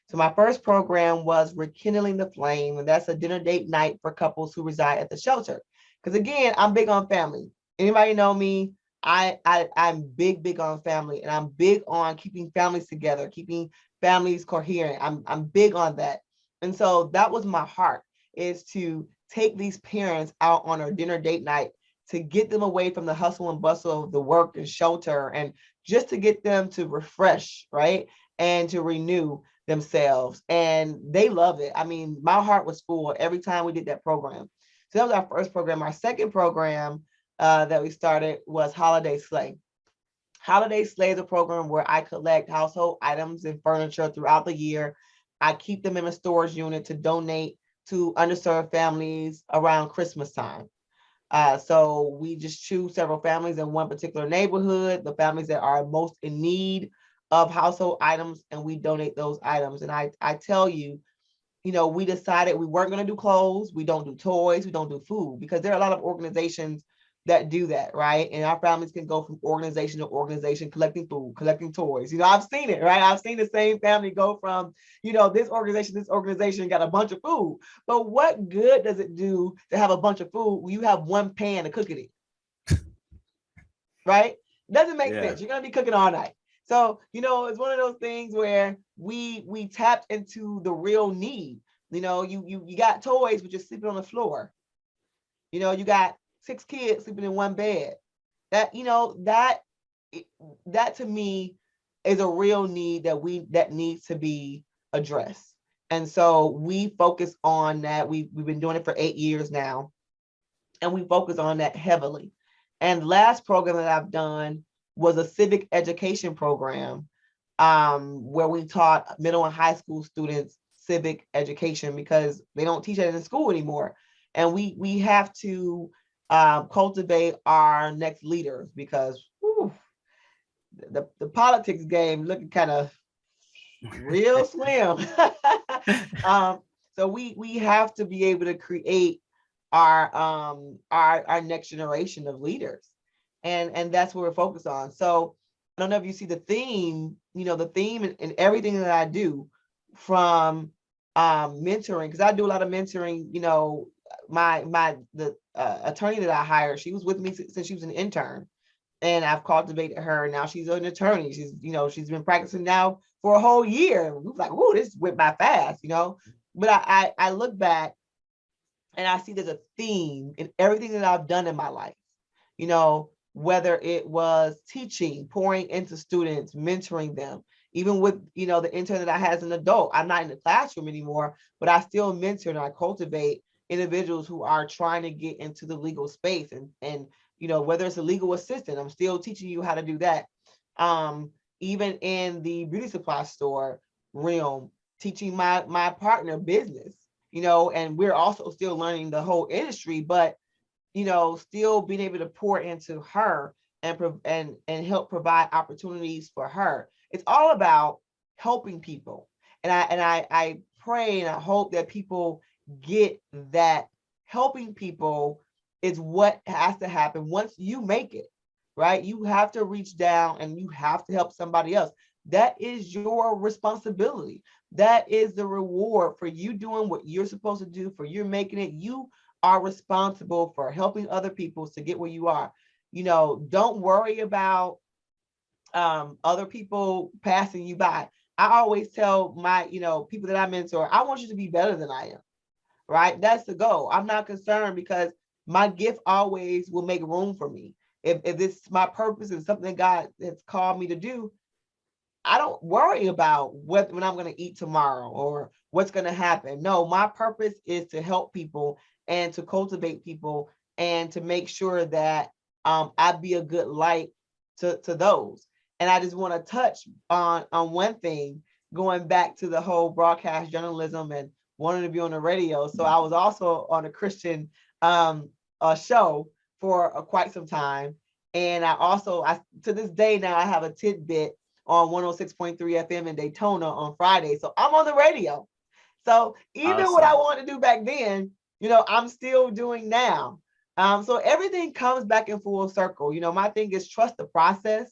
So my first program was Rekindling the Flame, and that's a dinner date night for couples who reside at the shelter. Because again, I'm big on family. Anybody know me? I'm big on family, and I'm big on keeping families together, keeping families coherent. I'm big on that. And so that was my heart, is to take these parents out on a dinner date night, to get them away from the hustle and bustle of the work and shelter, and just to get them to refresh, right? And to renew themselves. And they love it. I mean, my heart was full every time we did that program. So that was our first program. Our second program that we started was Holiday Sleigh. Holiday Sleigh is a program where I collect household items and furniture throughout the year. I keep them in a storage unit to donate to underserved families around Christmas time. So we just choose several families in one particular neighborhood, the families that are most in need of household items, and we donate those items. And I tell you, we decided we weren't going to do clothes, we don't do toys, we don't do food, because there are a lot of organizations that do that, right? And our families can go from organization to organization, collecting food, collecting toys. I've seen it, right? I've seen the same family go from, this organization got a bunch of food. But what good does it do to have a bunch of food when you have one pan to cook it in? Right? Doesn't make sense. You're going to be cooking all night. So, it's one of those things where we tapped into the real need. You got toys, but you're sleeping on the floor. You got 6 kids sleeping in one bed. That to me is a real need that needs to be addressed. And so we focus on that. We've been doing it for 8 years now, and we focus on that heavily. And last program that I've done was a civic education program, where we taught middle and high school students civic education, because they don't teach it in school anymore. And we have to cultivate our next leaders, because the politics game looking kind of real slim. So we have to be able to create our next generation of leaders, and that's what we're focused on. So I don't know if you see the theme, the theme in everything that I do, from mentoring, because I do a lot of mentoring. The attorney that I hired, she was with me since she was an intern, and I've cultivated her. Now she's an attorney. She's been practicing now for a whole year. We was like, "Whoa, this went by fast," But I look back and I see there's a theme in everything that I've done in my life. Whether it was teaching, pouring into students, mentoring them, even with the intern that I had as an adult. I'm not in the classroom anymore, but I still mentor and I cultivate individuals who are trying to get into the legal space, and whether it's a legal assistant, I'm still teaching you how to do that. Even in the beauty supply store realm, teaching my partner business, and we're also still learning the whole industry, but still being able to pour into her and help provide opportunities for her. It's all about helping people. And I pray and I hope that people get that helping people is what has to happen once you make it, right? You have to reach down and you have to help somebody else. That is your responsibility. That is the reward for you doing what you're supposed to do, for you making it. You are responsible for helping other people to get where you are. Don't worry about other people passing you by. I always tell my, people that I mentor, I want you to be better than I am, right? That's the goal. I'm not concerned because my gift always will make room for me. If this is my purpose and something God has called me to do, I don't worry about when I'm going to eat tomorrow or what's going to happen. No, my purpose is to help people and to cultivate people and to make sure that I be a good light to those. And I just want to touch on one thing, going back to the whole broadcast journalism and wanting to be on the radio. So I was also on a Christian show for quite some time. And I to this day now, I have a tidbit on 106.3 FM in Daytona on Friday. So I'm on the radio. So even what I wanted to do back then, I'm still doing now. So everything comes back in full circle. My thing is trust the process.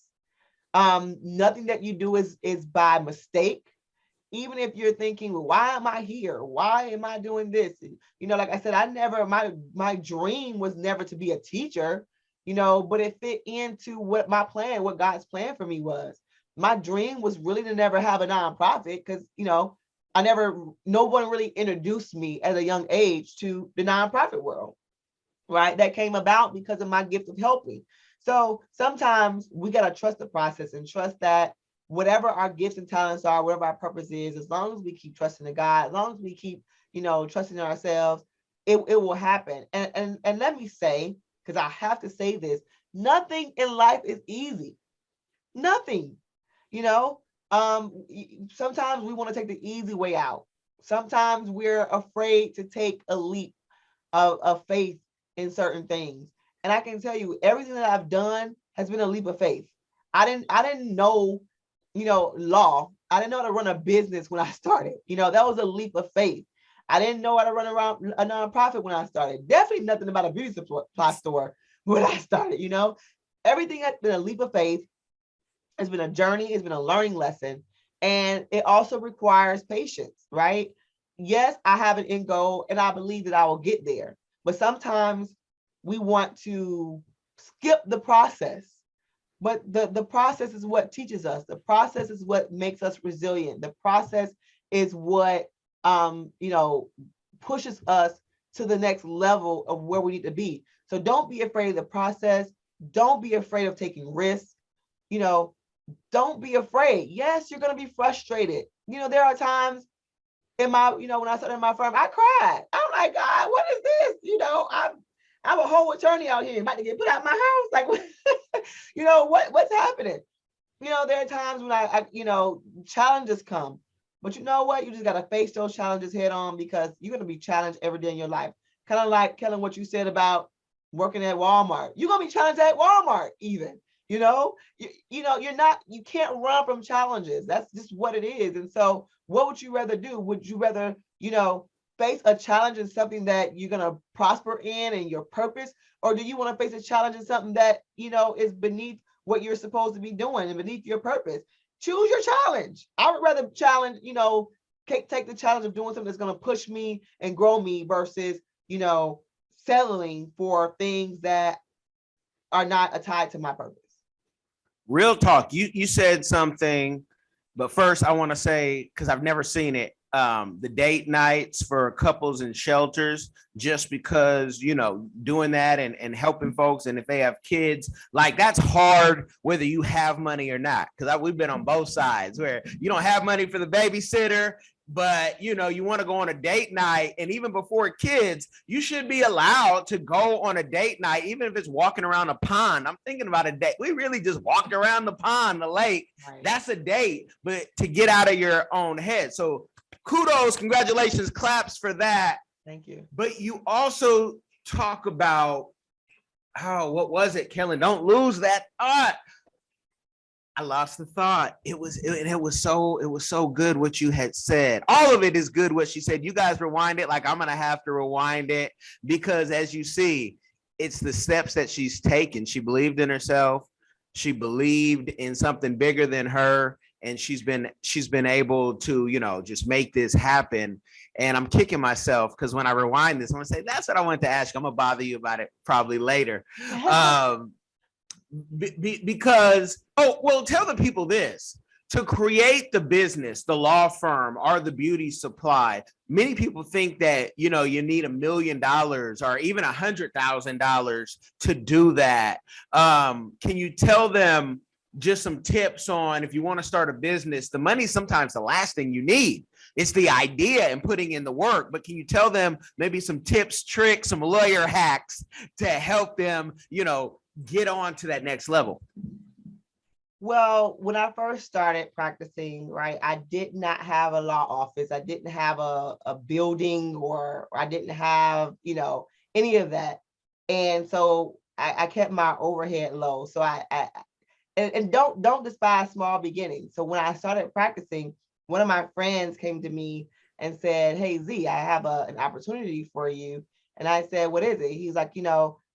Nothing that you do is by mistake. Even if you're thinking, well, why am I here? Why am I doing this? Like I said, my dream was never to be a teacher, but it fit into what God's plan for me was. My dream was really to never have a nonprofit because, no one really introduced me at a young age to the nonprofit world, right? That came about because of my gift of helping. So sometimes we got to trust the process and trust that whatever our gifts and talents are, whatever our purpose is, as long as we keep trusting in God, as long as we keep, trusting in ourselves, it will happen. And let me say, because I have to say this, nothing in life is easy. Nothing. Sometimes we want to take the easy way out. Sometimes we're afraid to take a leap of faith in certain things. And I can tell you, everything that I've done has been a leap of faith. I didn't know, law. I didn't know how to run a business when I started. That was a leap of faith. I didn't know how to run around a nonprofit when I started. Definitely nothing about a beauty supply store when I started. Everything has been a leap of faith. It's been a journey. It's been a learning lesson. And it also requires patience, right? Yes, I have an end goal and I believe that I will get there. But sometimes we want to skip the process. But the process is what teaches us. The process is what makes us resilient. The process is what pushes us to the next level of where we need to be. So don't be afraid of the process. Don't be afraid of taking risks. Don't be afraid. Yes, you're going to be frustrated. There are times in my, when I started in my firm, I cried. I'm like, God, what is this? I'm a whole attorney out here about to get put out of my house. Like, what's happening? There are times when I challenges come, but you know what? You just got to face those challenges head on because you're going to be challenged every day in your life. Kind of like, Kellen, what you said about working at Walmart. You're going to be challenged at Walmart even. You can't run from challenges. That's just what it is. And so what would you rather do? Would you rather, face a challenge in something that you're going to prosper in and your purpose? Or do you want to face a challenge in something that, is beneath what you're supposed to be doing and beneath your purpose? Choose your challenge. I would rather challenge, take the challenge of doing something that's going to push me and grow me versus, settling for things that are not tied to my purpose. Real talk. You said something, but first I want to say, because I've never seen it, the date nights for couples in shelters, just because, doing that and helping folks. And if they have kids, like that's hard, whether you have money or not, because we've been on both sides where you don't have money for the babysitter, but you want to go on a date night. And even before kids, you should be allowed to go on a date night, even if it's walking around a pond. I'm thinking about a date. We really just walked around the pond, the lake. Right. That's a date, but to get out of your own head. So kudos, congratulations, claps for that. Thank you. But you also talk about Oh, what was it, Kellen? Don't lose that thought. I lost the thought. It was so good what you had said. All of it is good what she said. You guys rewind it like I'm gonna have to rewind it, because as you see, it's the steps that she's taken. She believed in herself. She believed in something bigger than her, and she's been able to, just make this happen. And I'm kicking myself because when I rewind this, I'm gonna say that's what I wanted to ask you. I'm gonna bother you about it probably later. Because tell the people this: to create the business, the law firm, or the beauty supply, many people think that you need $1 million or even $100,000 to do that. Can you tell them just some tips on, if you want to start a business, the money's sometimes the last thing you need? It's the idea and putting in the work. But can you tell them maybe some tips, tricks, some lawyer hacks to help them, get on to that next level? Well, when I first started practicing, right, I did not have a law office. I didn't have a building, or I didn't have, any of that. And so I kept my overhead low. So and don't despise small beginnings. So when I started practicing, one of my friends came to me and said, "Hey Z, I have an opportunity for you." And I said, "What is it?" He's like,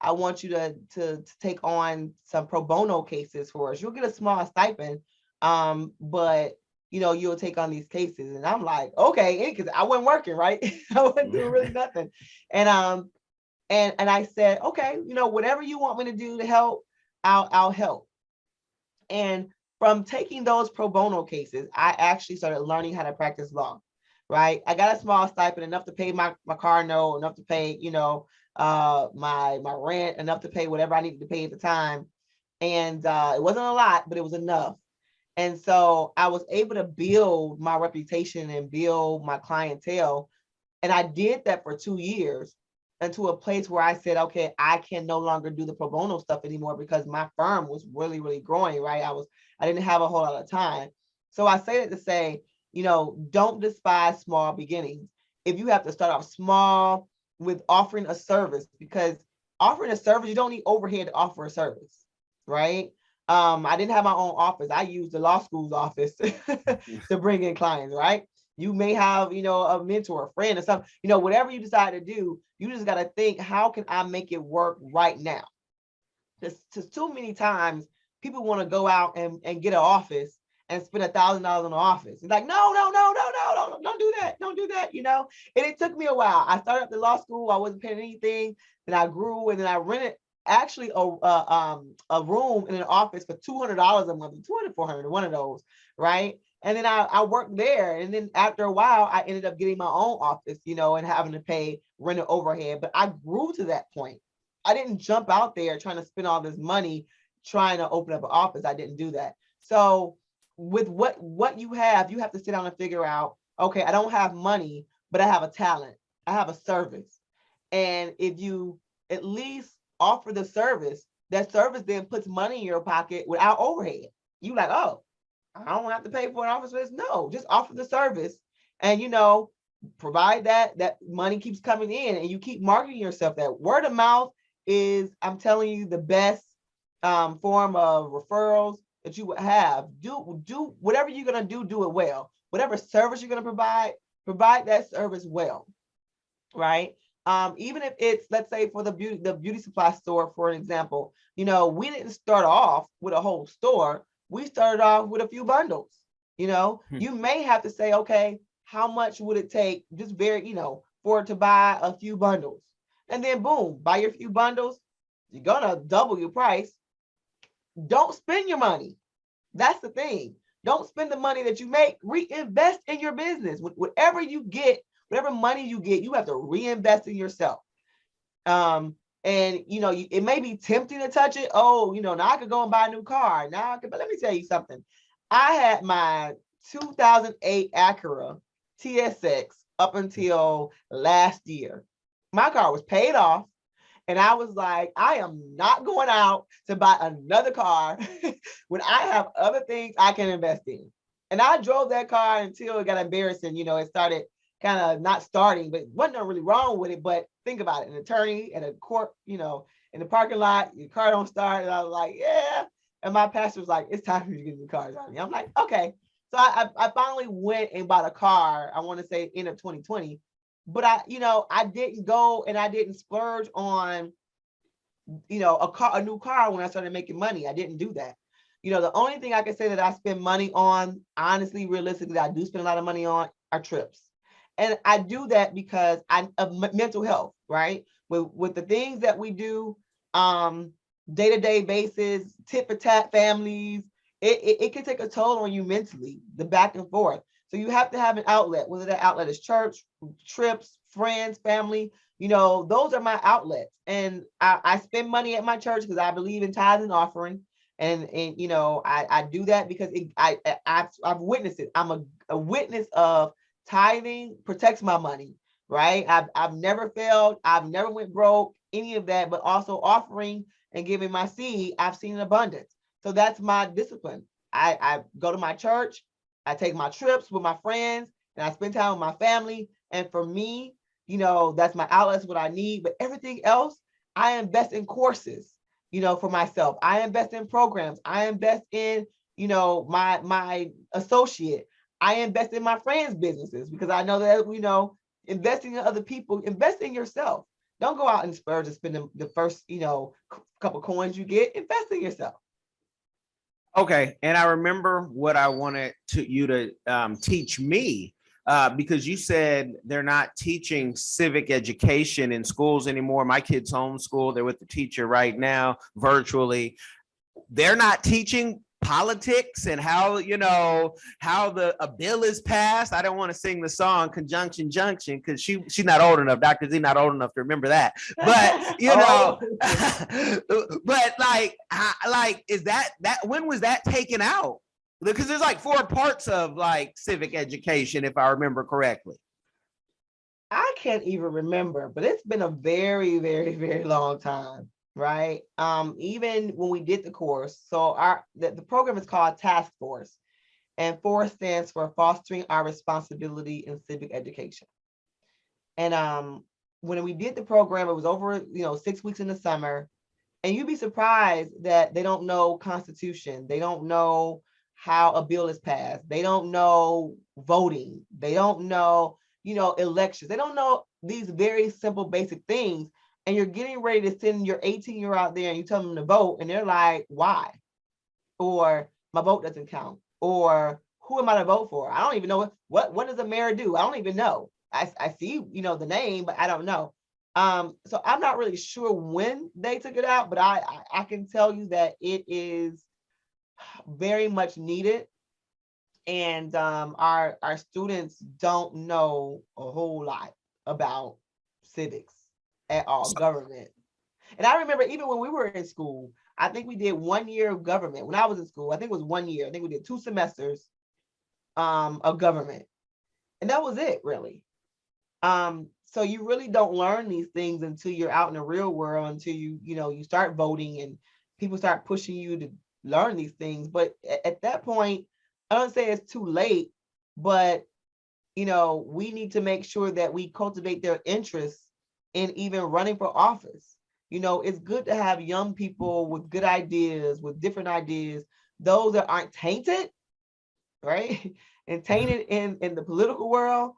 "I want you to take on some pro bono cases for us. You'll get a small stipend, but you'll take on these cases." And I'm like, "Okay," because I wasn't working, right? I wasn't doing really nothing. And and I said, "Okay, whatever you want me to do to help, I'll help." And from taking those pro bono cases, I actually started learning how to practice law, right? I got a small stipend, enough to pay my car note, enough to pay, my rent, enough to pay whatever I needed to pay at the time. And it wasn't a lot, but it was enough. And so I was able to build my reputation and build my clientele. And I did that for 2 years, into a place where I said, okay, I can no longer do the pro bono stuff anymore because my firm was really, really growing, right? I didn't have a whole lot of time. So I say it to say, don't despise small beginnings. If you have to start off small with offering a service, because offering a service, you don't need overhead to offer a service, right? I didn't have my own office. I used the law school's office to bring in clients, right? You may have, a mentor, a friend, or something, whatever you decide to do, you just got to think, how can I make it work right now? Because too many times people want to go out and get an office and spend $1,000 on an office. It's like, no, don't do that. Don't do that, And it took me a while. I started at the law school. I wasn't paying anything. Then I grew, and then I rented actually a room in an office for $200 a month, 200, 400, one of those, right? And then I worked there. And then after a while, I ended up getting my own office, and having to pay rent and overhead. But I grew to that point. I didn't jump out there trying to spend all this money trying to open up an office. I didn't do that. So with what you have to sit down and figure out, okay, I don't have money, but I have a talent. I have a service. And if you at least offer the service, that service then puts money in your pocket without overhead. You like, oh, I don't have to pay for an office space. No, just offer the service, and provide that money keeps coming in, and you keep marketing yourself. That word of mouth is, I'm telling you, the best form of referrals that you would have. Do whatever you're gonna do it well. Whatever service you're gonna provide that service well, right? Even if it's, let's say, for the beauty supply store, for an example, we didn't start off with a whole store. We started off with a few bundles. You may have to say, okay, how much would it take, just for it to buy a few bundles? And then boom, buy your few bundles. You're gonna double your price. Don't spend your money. That's the thing. Don't spend the money that you make. Reinvest in your business. Whatever you get, whatever money you get, you have to reinvest in yourself. And it may be tempting to touch it. Oh, now I could go and buy a new car. But let me tell you something. I had my 2008 Acura TSX up until last year. My car was paid off. And I was like, I am not going out to buy another car when I have other things I can invest in. And I drove that car until it got embarrassing. It started kind of not starting, but wasn't really wrong with it. But think about it, an attorney at a court, in the parking lot, your car don't start. And I was like, yeah. And my pastor was like, it's time for you to get the car, Johnny. I'm like, okay. So I finally went and bought a car, I want to say end of 2020. But I didn't go and I didn't splurge on, a new car when I started making money. I didn't do that. The only thing I can say that I spend money on, honestly, realistically, I do spend a lot of money on are trips. And I do that because of mental health, right? With the things that we do, day-to-day basis, tit for tat families, it can take a toll on you mentally, the back and forth. So you have to have an outlet, whether that outlet is church, trips, friends, family, those are my outlets. And I spend money at my church because I believe in tithes and offering. And I do that because I've witnessed it. I'm a witness of tithing protects my money, right? I've never failed. I've never went broke, any of that, but also offering and giving my seed, I've seen an abundance. So that's my discipline. I go to my church, I take my trips with my friends, and I spend time with my family. And for me, that's my outlets, what I need. But everything else, I invest in courses, for myself. I invest in programs. I invest in, my associate. I invest in my friends' businesses because I know that, investing in other people, invest in yourself. Don't go out and splurge and spend the first, couple coins you get. Invest in yourself. Okay, and I remember what I wanted you to teach me, because you said they're not teaching civic education in schools anymore. My kids homeschool; they're with the teacher right now, virtually. They're not teaching politics and how a bill is passed. I don't want to sing the song Conjunction Junction because she's not old enough. Dr. Z not old enough to remember that. But but like is that when was that taken out? Because there's like 4 parts of like civic education, if I remember correctly. I can't even remember, but it's been a very, very, very long time. Right. Even when we did the course, so the program is called Task Force, and FORCE stands for Fostering Our Responsibility in Civic Education. And when we did the program, it was over 6 weeks in the summer, and you'd be surprised that they don't know Constitution, they don't know how a bill is passed, they don't know voting, they don't know elections, they don't know these very simple basic things. And you're getting ready to send your 18-year-old out there and you tell them to vote, and they're like, why? Or my vote doesn't count. Or who am I to vote for? I don't even know what does a mayor do? I don't even know. I see, the name, but I don't know. So I'm not really sure when they took it out, but I can tell you that it is very much needed. And our students don't know a whole lot about civics at all, government. And I remember even when we were in school, I think we did 1 year of government. When I was in school, I think it was 1 year. I think we did 2 semesters of government. And that was it, really. So you really don't learn these things until you're out in the real world, until you start voting and people start pushing you to learn these things. But at that point, I don't say it's too late, but we need to make sure that we cultivate their interests in even running for office. It's good to have young people with good ideas, with different ideas, those that aren't tainted, right? And tainted in the political world.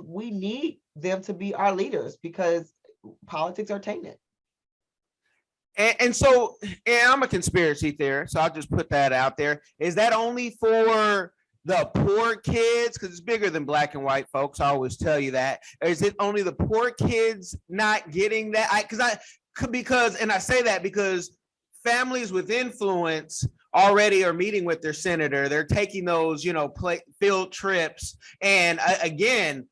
We need them to be our leaders because politics are tainted. And so, and I'm a conspiracy theorist, so I'll just put that out there. Is that only for the poor kids? Because it's bigger than black and white folks. I always tell you that. Or is it only the poor kids not getting that? And I say that because families with influence already are meeting with their senator. They're taking those, field trips. And again,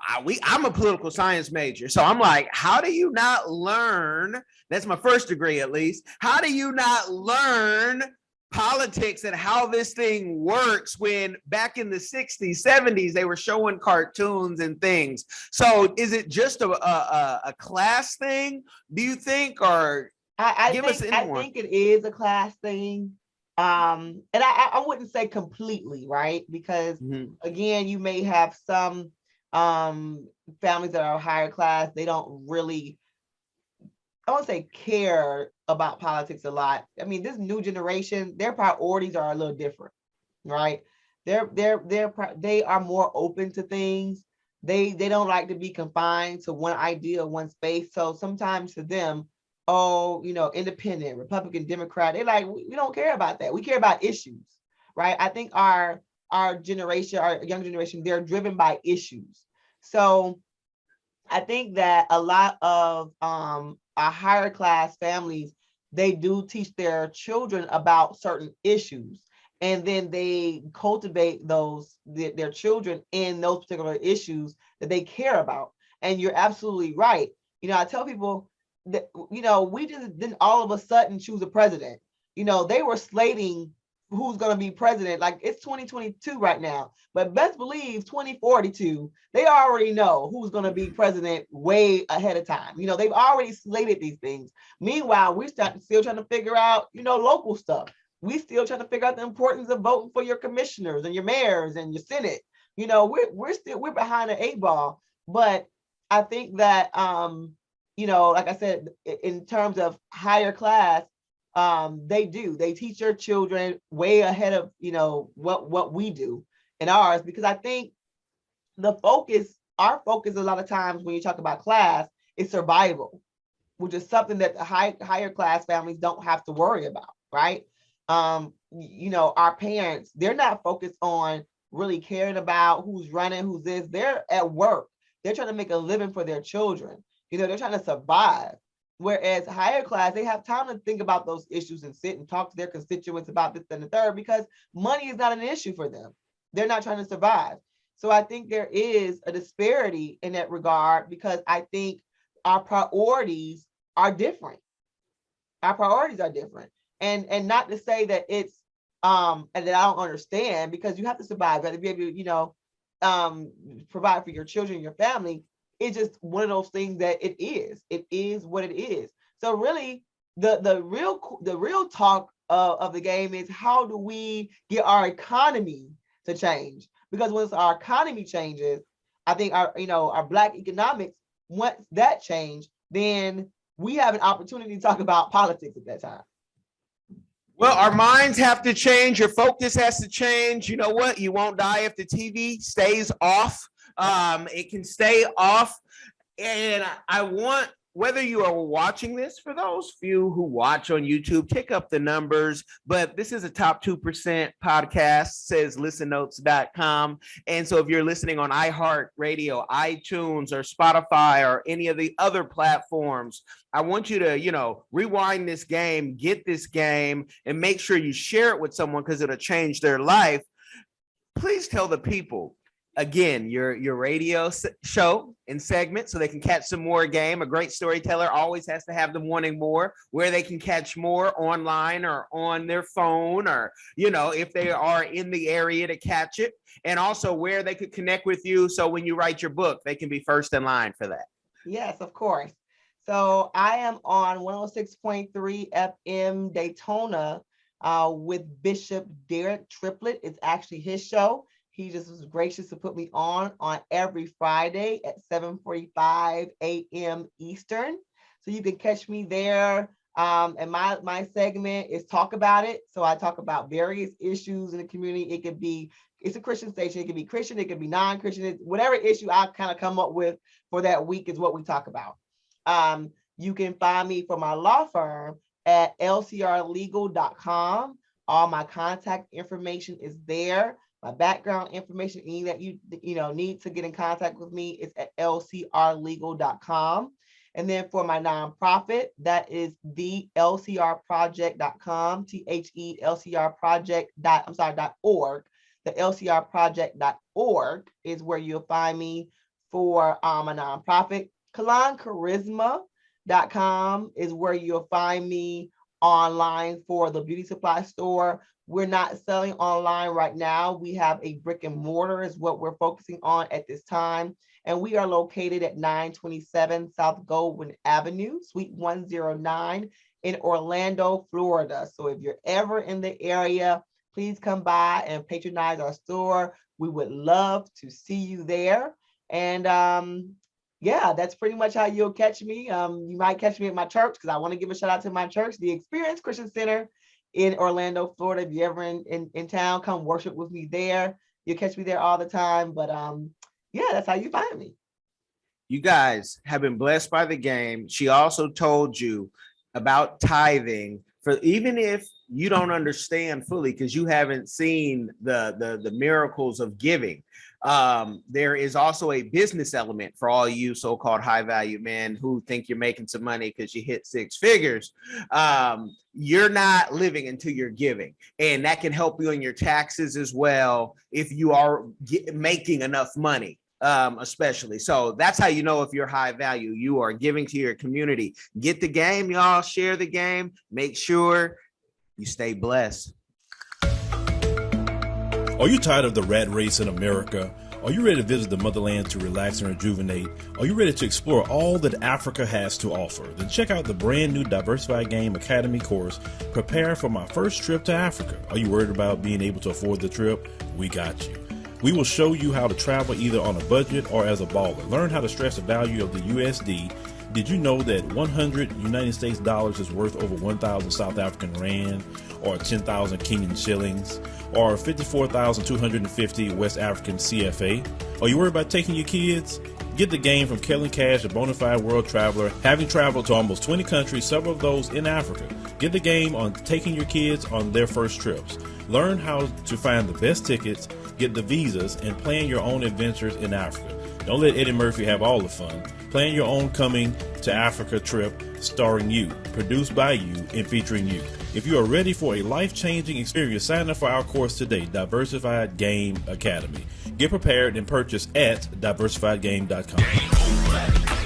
I'm a political science major. So I'm like, how do you not learn? That's my first degree, at least. How do you not learn politics and how this thing works when back in the 60s, 70s, they were showing cartoons and things? So is it just a class thing, do you think? Or I think it is a class thing. And I wouldn't say completely, right? Because again, you may have some families that are higher class, they don't really I won't say care about politics a lot. I mean, this new generation, their priorities are a little different, right? They are more open to things. They don't like to be confined to one idea, one space. So sometimes to them, oh, independent, Republican, Democrat, they like, we don't care about that. We care about issues, right? I think our generation, our young generation, they're driven by issues. So I think that a lot of our higher class families, they do teach their children about certain issues, and then they cultivate their children in those particular issues that they care about. And you're absolutely right. I tell people that we just didn't all of a sudden choose a president. They were slating who's going to be president. Like, it's 2022 right now, but best believe 2042, they already know who's going to be president way ahead of time. They've already slated these things. Meanwhile, we're still trying to figure out, local stuff. We still trying to figure out the importance of voting for your commissioners and your mayors and your Senate. We're behind the 8 ball. But I think that like I said, in terms of higher class, they teach their children way ahead of what we do in ours, because I think our focus a lot of times when you talk about class is survival, which is something that the higher class families don't have to worry about, right? Our parents, they're not focused on really caring about who's running, who's this. They're at work. They're trying to make a living for their children. They're trying to survive. Whereas higher class, they have time to think about those issues and sit and talk to their constituents about this and the third, because money is not an issue for them. They're not trying to survive. So I think there is a disparity in that regard, because I think our priorities are different. Our priorities are different. And not to say that it's and that I don't understand, because you have to survive. You have to be able to, provide for your children, your family. It's just one of those things that it is what it is. So really, the real talk of the game is, how do we get our economy to change? Because once our economy changes, I think our Black economics, once that change, then we have an opportunity to talk about politics at that time. Well, our minds have to change. Your focus has to change. You know what? You won't die if the TV stays off. It can stay off. And I want, whether you are watching this, for those few who watch on YouTube, tick up the numbers. But this is a top 2% podcast, says listennotes.com. And so if you're listening on iHeartRadio, iTunes, or Spotify, or any of the other platforms, I want you to, rewind this game, get this game, and make sure you share it with someone, because it'll change their life. Please tell the people, again, your radio show and segment, so they can catch some more game. A great storyteller always has to have them wanting more, where they can catch more online or on their phone, or, if they are in the area to catch it, and also where they could connect with you. So when you write your book, they can be first in line for that. Yes, of course. So I am on 106.3 FM Daytona with Bishop Derek Triplett. It's actually his show. He just was gracious to put me on every Friday at 7:45 a.m. Eastern. So you can catch me there. And my segment is Talk About It. So I talk about various issues in the community. It's a Christian station. It could be Christian, it could be non-Christian. Whatever issue I kind of come up with for that week is what we talk about. You can find me for my law firm at lcrlegal.com. All my contact information is there. My background information, any that you need to get in contact with me, is at lcrlegal.com. And then for my nonprofit, that is thelcrproject.com, THELCRproject.org. The lcrproject.org is where you'll find me for a nonprofit. KalonCharisma.com is where you'll find me online for the beauty supply store. We're not selling online right now. We have a brick and mortar is what we're focusing on at this time. And we are located at 927 South Goldwyn Avenue, Suite 109 in Orlando, Florida. So if you're ever in the area, please come by and patronize our store. We would love to see you there. And yeah, that's pretty much how you'll catch me. You might catch me at my church because I want to give a shout out to my church, the Experience Christian Center in Orlando, Florida. If you're ever in town, come worship with me there. You'll catch me there all the time. But yeah, that's how you find me. You guys have been blessed by the game. She also told you about tithing, for even if you don't understand fully because you haven't seen the miracles of giving. There is also a business element for all you so-called high value men who think you're making some money because you hit six figures. You're not living until you're giving, and that can help you in your taxes as well if you are making enough money. Especially. So that's how you know if you're high value. You are giving to your community. Get the game, y'all. Share the game. Make sure you stay blessed. Are you tired of the rat race in America? Are you ready to visit the motherland to relax and rejuvenate? Are you ready to explore all that Africa has to offer? Then check out the brand new Diversified Game Academy course, Prepare for My First Trip to Africa. Are you worried about being able to afford the trip? We got you. We will show you how to travel either on a budget or as a baller. Learn how to stress the value of the USD. Did you know that 100 United States dollars is worth over 1,000 South African rand, or 10,000 Kenyan shillings, or 54,250 West African CFA? Are you worried about taking your kids? Get the game from Kellen Cash, a bona fide world traveler, having traveled to almost 20 countries, several of those in Africa. Get the game on taking your kids on their first trips. Learn how to find the best tickets, get the visas, and plan your own adventures in Africa. Don't let Eddie Murphy have all the fun. Plan your own coming to Africa trip starring you, produced by you, and featuring you. If you are ready for a life-changing experience, sign up for our course today, Diversified Game Academy. Get prepared and purchase at diversifiedgame.com.